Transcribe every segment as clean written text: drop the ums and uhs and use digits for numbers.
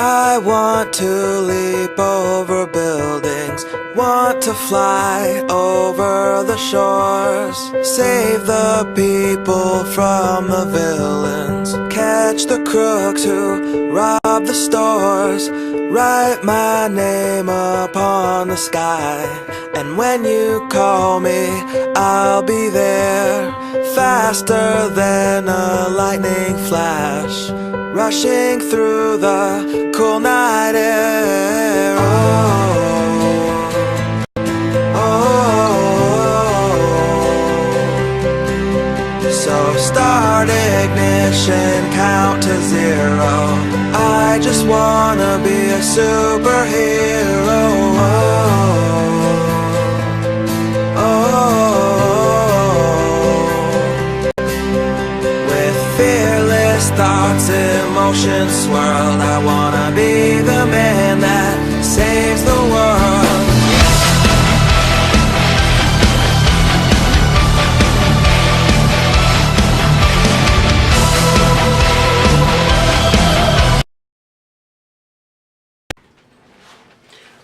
I want to leap over buildings, want to fly over the shores, save the people from the villains, catch the crooks who rob the stores, write my name upon the sky, and when you call me, I'll be there, faster than a lightning flash, rushing through the cool night air. So start ignition, count to zero. I just wanna be a superhero. Thoughts, emotions swirled. I wanna be the man that saves the world.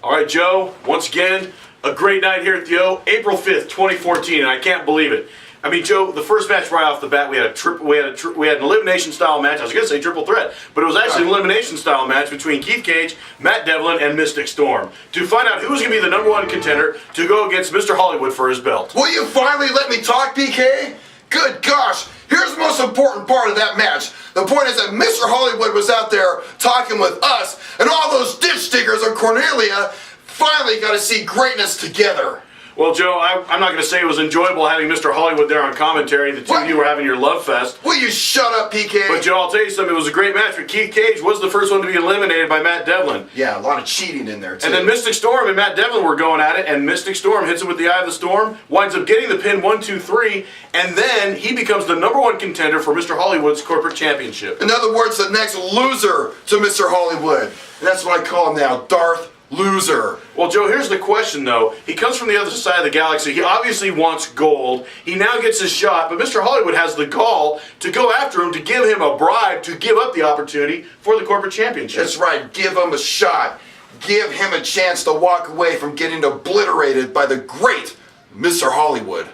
All right, Joe, once again, a great night here at the O. April 5th, 2014, and I can't believe it. I mean, Joe, the first match right off the bat, we had an elimination style match. I was going to say triple threat, but it was actually an elimination style match between Keith Cage, Matt Devlin, and Mystic Storm to find out who was going to be the #1 contender to go against Mr. Hollywood for his belt. Will you finally let me talk, PK? Good gosh, here's the most important part of that match. The point is that Mr. Hollywood was out there talking with us, and all those ditch diggers of Cornelia finally got to see greatness together. Well, Joe, I'm not going to say it was enjoyable having Mr. Hollywood there on commentary. The two of you were having your love fest. Will you shut up, PK? But, Joe, I'll tell you something. It was a great match. But Keith Cage was the first one to be eliminated by Matt Devlin. Yeah, a lot of cheating in there, too. And then Mystic Storm and Matt Devlin were going at it, and Mystic Storm hits him with the Eye of the Storm, winds up getting the pin 1, 2, 3, and then he becomes the #1 contender for Mr. Hollywood's corporate championship. In other words, the next loser to Mr. Hollywood. And that's what I call him now, Darth Loser. Well, Joe, here's the question, though. He comes from the other side of the galaxy. He obviously wants gold. He now gets his shot, but Mr. Hollywood has the gall to go after him, to give him a bribe, to give up the opportunity for the corporate championship. That's right. Give him a shot. Give him a chance to walk away from getting obliterated by the great Mr. Hollywood.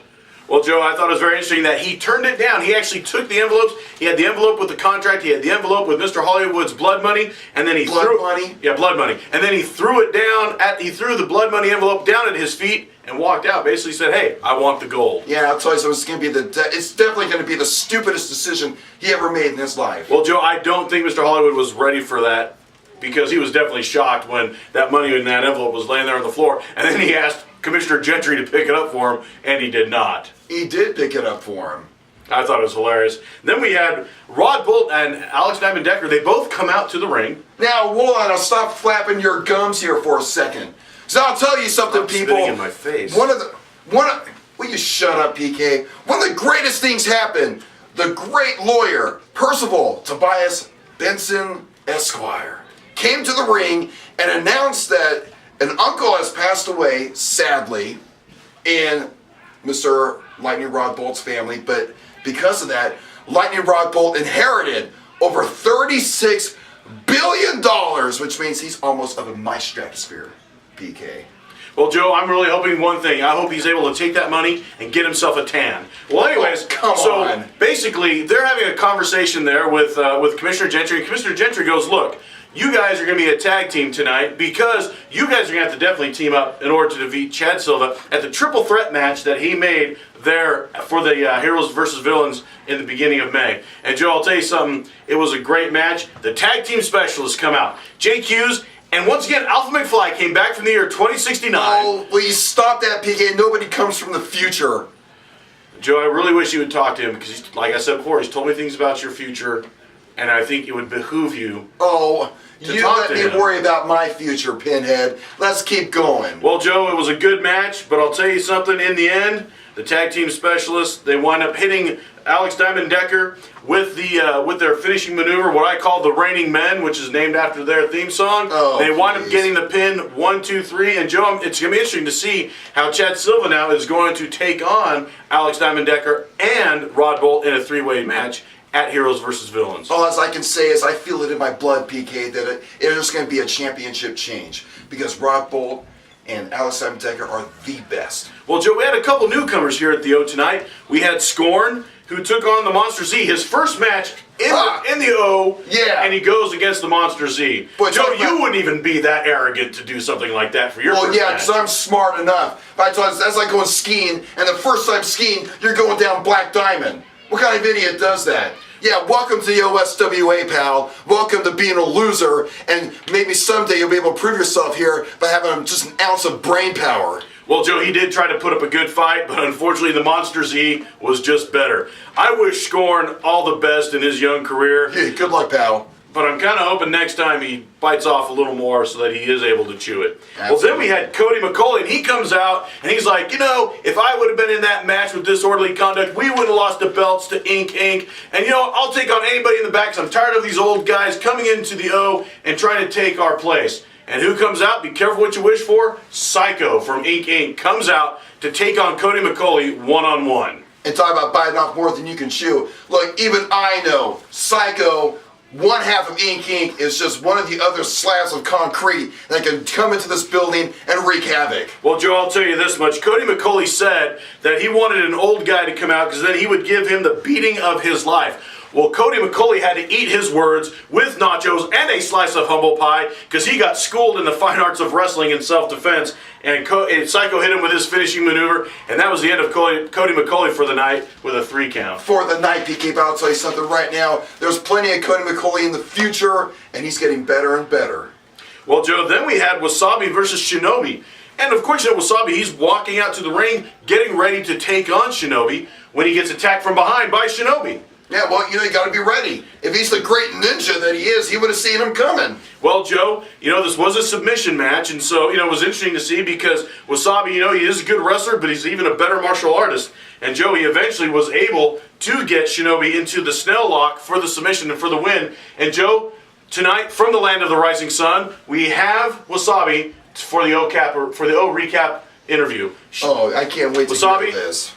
Well, Joe, I thought it was very interesting that he turned it down. He actually took the envelopes. He had the envelope with the contract. He had the envelope with Mr. Hollywood's blood money, and then he blood money. Yeah, blood money. And then he threw it down. He threw the blood money envelope down at his feet and walked out. Basically said, "Hey, I want the gold." Yeah, I'll tell you something. It's definitely going to be the stupidest decision he ever made in his life. Well, Joe, I don't think Mr. Hollywood was ready for that, because he was definitely shocked when that money in that envelope was laying there on the floor, and then he asked Commissioner Gentry to pick it up for him, and he did not. He did pick it up for him. I thought it was hilarious. Then we had Rod Bolt and Alex Diamond Decker. They both come out to the ring. Now, hold on. I'll stop flapping your gums here for a second. So I'll tell you something, people. Spitting in my face. Will you shut up, PK? One of the greatest things happened. The great lawyer, Percival Tobias Benson Esquire, came to the ring and announced that an uncle has passed away, sadly, in Mr. Lightning Rod Bolt's family, but because of that, Lightning Rod Bolt inherited over $36 billion, which means he's almost of my stratosphere, PK. Well, Joe, I'm really hoping one thing. I hope he's able to take that money and get himself a tan. Well, anyways, on. Basically, they're having a conversation there with Commissioner Gentry, and Commissioner Gentry goes, "Look, you guys are going to be a tag team tonight because you guys are going to have to definitely team up in order to defeat Chad Silva at the triple threat match that he made there for the Heroes versus Villains in the beginning of May." And Joe, I'll tell you something, it was a great match. The tag team specialists come out. Jake Hughes, and once again, Alpha McFly came back from the year 2069. Oh, will you stop that, PK? Nobody comes from the future. Joe, I really wish you would talk to him because, like I said before, he's told me things about your future, and I think it would behoove you. Oh, you let me worry about my future, Pinhead. Let's keep going. Well, Joe, it was a good match, but I'll tell you something. In the end, the tag team specialists, they wind up hitting Alex Diamond Decker with their finishing maneuver, what I call the Reigning Men, which is named after their theme song. Oh, they wind up getting the pin 1, 2, 3. And Joe, it's going to be interesting to see how Chad Silva now is going to take on Alex Diamond Decker and Rod Bolt in a three-way match at Heroes versus Villains. All as I can say is I feel it in my blood, PK, that it is going to be a championship change because Rob Bolt and Alex Decker are the best. Well, Joe, we had a couple newcomers here at the O tonight. We had Scorn, who took on the Monster Z, his first match in the O, and he goes against the Monster Z. Boy, Joe, you wouldn't even be that arrogant to do something like that for your first match. Well, yeah, because I'm smart enough. But I told you, that's like going skiing, and the first time skiing, you're going down Black Diamond. What kind of idiot does that? Yeah, welcome to the OSWA, pal. Welcome to being a loser, and maybe someday you'll be able to prove yourself here by having just an ounce of brain power. Well, Joe, he did try to put up a good fight, but unfortunately the Monster Z was just better. I wish Scorn all the best in his young career. Yeah, good luck, pal. But I'm kind of hoping next time he bites off a little more so that he is able to chew it. Absolutely. Well, then we had Cody McCauley, and he comes out, and he's like, you know, if I would have been in that match with disorderly conduct, we would have lost the belts to Inc. And, you know, I'll take on anybody in the back, because I'm tired of these old guys coming into the O and trying to take our place. And who comes out? Be careful what you wish for. Psycho from Inc. comes out to take on Cody McCauley one-on-one. And talk about biting off more than you can chew. Look, even I know Psycho, one half of Inc. is just one of the other slabs of concrete that can come into this building and wreak havoc. Well, Joe, I'll tell you this much. Cody McCauley said that he wanted an old guy to come out because then he would give him the beating of his life. Well, Cody McCauley had to eat his words with nachos and a slice of humble pie because he got schooled in the fine arts of wrestling and self-defense. And Psycho hit him with his finishing maneuver, and that was the end of Cody McCauley for the night with a 3 count. For the night, PK, but I'll tell you something right now. There's plenty of Cody McCauley in the future, and he's getting better and better. Well, Joe, then we had Wasabi versus Shinobi. And of course, you know, Wasabi, he's walking out to the ring, getting ready to take on Shinobi when he gets attacked from behind by Shinobi. Yeah, well, you know, you got to be ready. If he's the great ninja that he is, he would have seen him coming. Well, Joe, you know, this was a submission match, and so, you know, it was interesting to see because Wasabi, you know, he is a good wrestler, but he's even a better martial artist. And Joe, he eventually was able to get Shinobi into the Snell lock for the submission and for the win. And Joe, tonight, from the land of the rising sun, we have Wasabi for the O recap interview. Oh, I can't wait to Wasabi, hear this.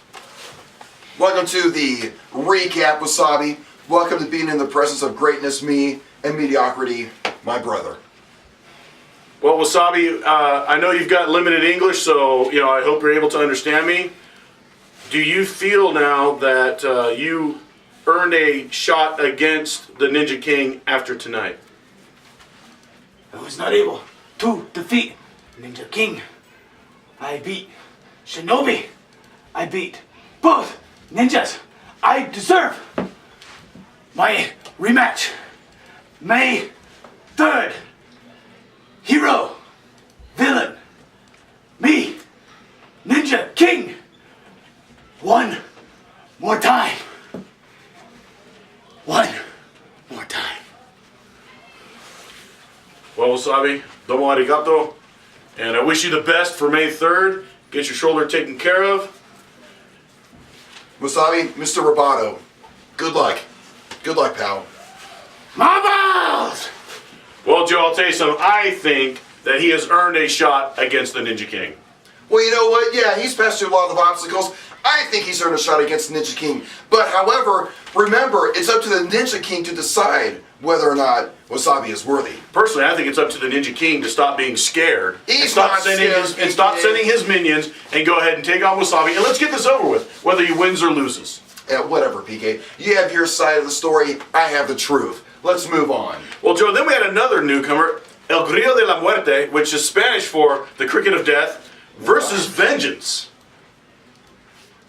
Welcome to the recap, Wasabi. Welcome to being in the presence of greatness, me, and mediocrity, my brother. Well, Wasabi, I know you've got limited English, so, you know, I hope you're able to understand me. Do you feel now that you earned a shot against the Ninja King after tonight? I was not able to defeat Ninja King. I beat Shinobi. I beat both ninjas. I deserve my rematch. May 3rd. Hero. Villain. Me. Ninja King. One more time. One more time. Well, Wasabi, domo arigato, and I wish you the best for May 3rd. Get your shoulder taken care of. Wasabi, Mr. Roboto, good luck. Good luck, pal. Marbles! Well, Joe, I'll tell you something. I think that he has earned a shot against the Ninja King. Well, you know what? Yeah, he's passed through a lot of obstacles. I think he's earned a shot against the Ninja King. But, however, remember, it's up to the Ninja King to decide whether or not Wasabi is worthy. Personally, I think it's up to the Ninja King to stop being scared He's not scared, and stop sending his minions and go ahead and take on Wasabi. And let's get this over with, whether he wins or loses. Yeah, whatever, PK. You have your side of the story. I have the truth. Let's move on. Well, Joe, then we had another newcomer, El Grillo de la Muerte, which is Spanish for the Cricket of Death, versus Vengeance.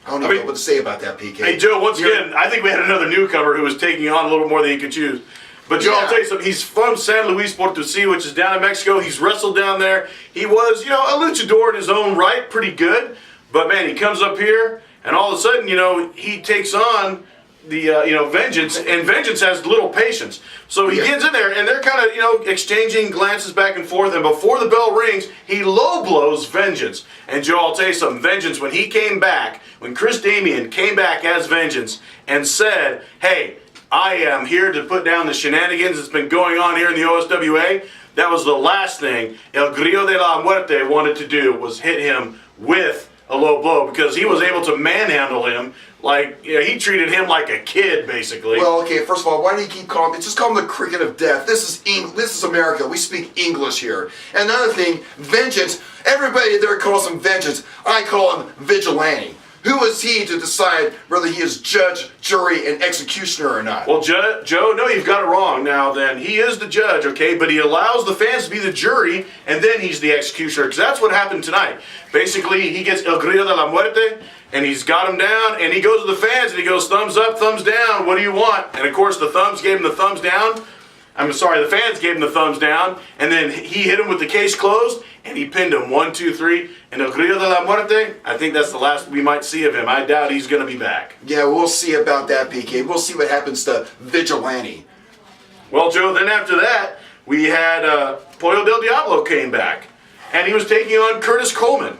I don't know what to say about that, PK. Hey, Joe, once again, I think we had another newcomer who was taking on a little more than he could choose. But, Joe, I'll tell you something. He's from San Luis Potosí, which is down in Mexico. He's wrestled down there. He was, you know, a luchador in his own right, pretty good. But, man, he comes up here, and all of a sudden, you know, he takes on the, you know, Vengeance, and Vengeance has little patience. So he gets in there, and they're kind of, you know, exchanging glances back and forth, and before the bell rings, he low blows Vengeance. And, Joe, I'll tell you something. Vengeance, when he came back, when Chris Damian came back as Vengeance and said, hey, I am here to put down the shenanigans that's been going on here in the OSWA, that was the last thing El Grillo de la Muerte wanted to do, was hit him with a low blow because he was able to manhandle him like he treated him like a kid, basically. Well, okay, first of all, why do you keep calling just call him the cricket of death? This is America. We speak English here. And another thing, vengeance. Everybody there calls him vengeance. I call him vigilante. Who is he to decide whether he is judge, jury, and executioner or not? Well, Joe, no, you've got it wrong. Now, then, he is the judge, okay? But he allows the fans to be the jury, and then he's the executioner, because that's what happened tonight. Basically, he gets El Grito de la Muerte, and he's got him down, and he goes to the fans, and he goes, thumbs up, thumbs down, what do you want? And, of course, the thumbs gave him the thumbs down. The fans gave him the thumbs down, and then he hit him with the case closed, and he pinned him 1, 2, 3. And El Grito de la Muerte, I think that's the last we might see of him. I doubt he's going to be back. Yeah, we'll see about that, PK. We'll see what happens to Vigilante. Well, Joe, then after that, we had Pollo del Diablo came back, and he was taking on Curtis Coleman.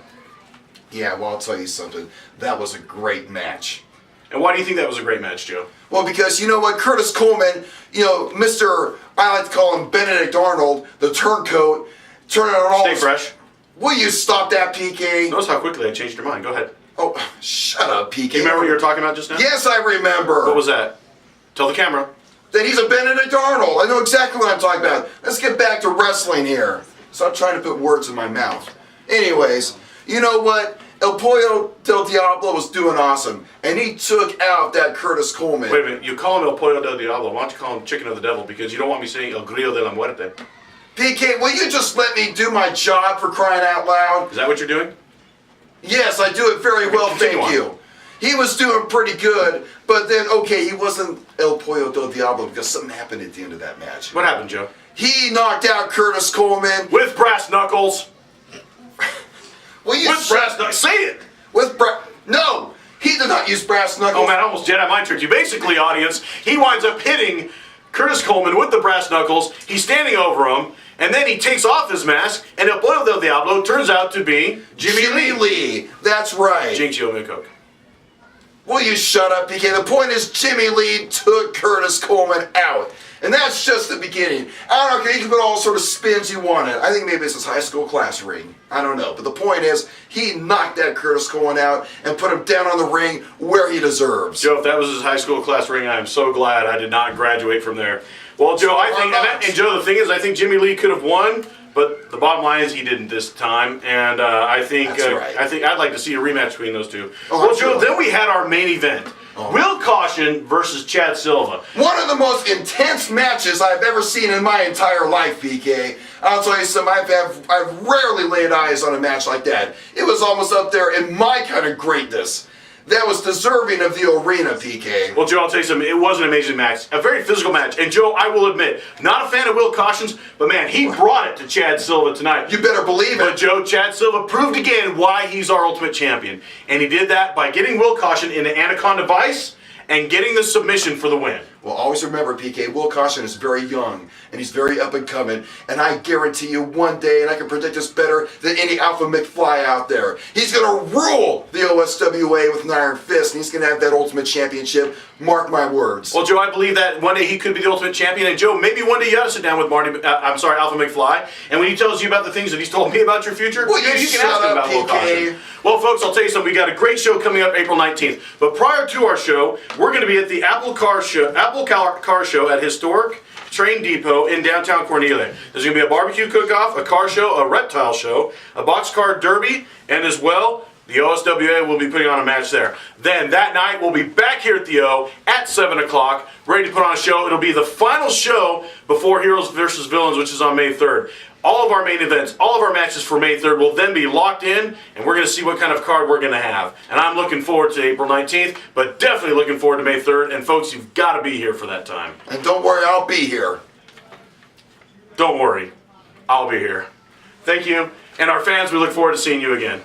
Yeah, well, I'll tell you something. That was a great match. And why do you think that was a great match, Joe? Well, because you know what, Curtis Coleman, Mr. I like to call him Benedict Arnold, the turncoat, turning on all. Stay fresh. Will you stop that, PK? Notice how quickly I changed your mind. Go ahead. Oh, shut up, PK. Do you remember what you were talking about just now? Yes, I remember. What was that? Tell the camera. That he's a Benedict Arnold. I know exactly what I'm talking about. Let's get back to wrestling here. Stop trying to put words in my mouth. Anyways, you know what? El Pollo del Diablo was doing awesome, and he took out that Curtis Coleman. Wait a minute, you call him El Pollo del Diablo. Why don't you call him Chicken of the Devil? Because you don't want me saying El Grillo de la Muerte. PK, will you just let me do my job for crying out loud? Is that what you're doing? Yes, I do it very well, thank you. He was doing pretty good, but then, okay, he wasn't El Pollo del Diablo because something happened at the end of that match. What happened, Joe? He knocked out Curtis Coleman. With brass knuckles. With brass knuckles. Say it. No, he did not use brass knuckles. Oh man, I almost Jedi mind tricked you. Basically, audience, he winds up hitting Curtis Coleman with the brass knuckles. He's standing over him, and then he takes off his mask, and El Pollo del Diablo turns out to be Jimmy Lee. That's right. Jinx, you owe me a Coke. Will you shut up, PK? The point is Jimmy Lee took Curtis Coleman out. And that's just the beginning. I don't know, you can put all sort of spins you want in. I think maybe it's his high school class ring. I don't know. But the point is, he knocked that Curtis Coleman out and put him down on the ring where he deserves. Joe, if that was his high school class ring, I am so glad I did not graduate from there. Well, Joe, I think, and Joe, the thing is, I think Jimmy Lee could have won, but the bottom line is he didn't this time, and I think I'd like to see a rematch between those two. Oh, well, Joe, then we had our main event. Will Caution versus Chad Silva. One of the most intense matches I've ever seen in my entire life, PK. I'll tell you something, I've rarely laid eyes on a match like that. It was almost up there in my kind of greatness. That was deserving of the arena, PK. Well, Joe, I'll tell you something. It was an amazing match. A very physical match. And, Joe, I will admit, not a fan of Will Caution's, but, man, he brought it to Chad Silva tonight. You better believe it. But, Joe, Chad Silva proved again why he's our Ultimate Champion. And he did that by getting Will Caution into Anaconda Vice and getting the submission for the win. Well, always remember, PK, Will Caution is very young, and he's very up and coming, and I guarantee you one day, and I can predict this better than any Alpha McFly out there, he's going to rule the OSWA with an iron fist, and he's going to have that Ultimate Championship. Mark my words. Well, Joe, I believe that one day he could be the Ultimate Champion, and Joe, maybe one day you ought to sit down with Alpha McFly, and when he tells you about the things that he's told me about your future, well, you can ask him about Will Caution. Well, folks, I'll tell you something. We got a great show coming up April 19th. But prior to our show, we're going to be at the Apple Car Show at Historic Train Depot in downtown Cornelia. There's going to be a barbecue cook-off, a car show, a reptile show, a boxcar derby, and as well, the OSWA will be putting on a match there. Then that night, we'll be back here at the O at 7 o'clock, ready to put on a show. It'll be the final show before Heroes vs. Villains, which is on May 3rd. All of our main events, all of our matches for May 3rd will then be locked in, and we're going to see what kind of card we're going to have. And I'm looking forward to April 19th, but definitely looking forward to May 3rd. And folks, you've got to be here for that time. And don't worry, I'll be here. Don't worry, I'll be here. Thank you. And our fans, we look forward to seeing you again.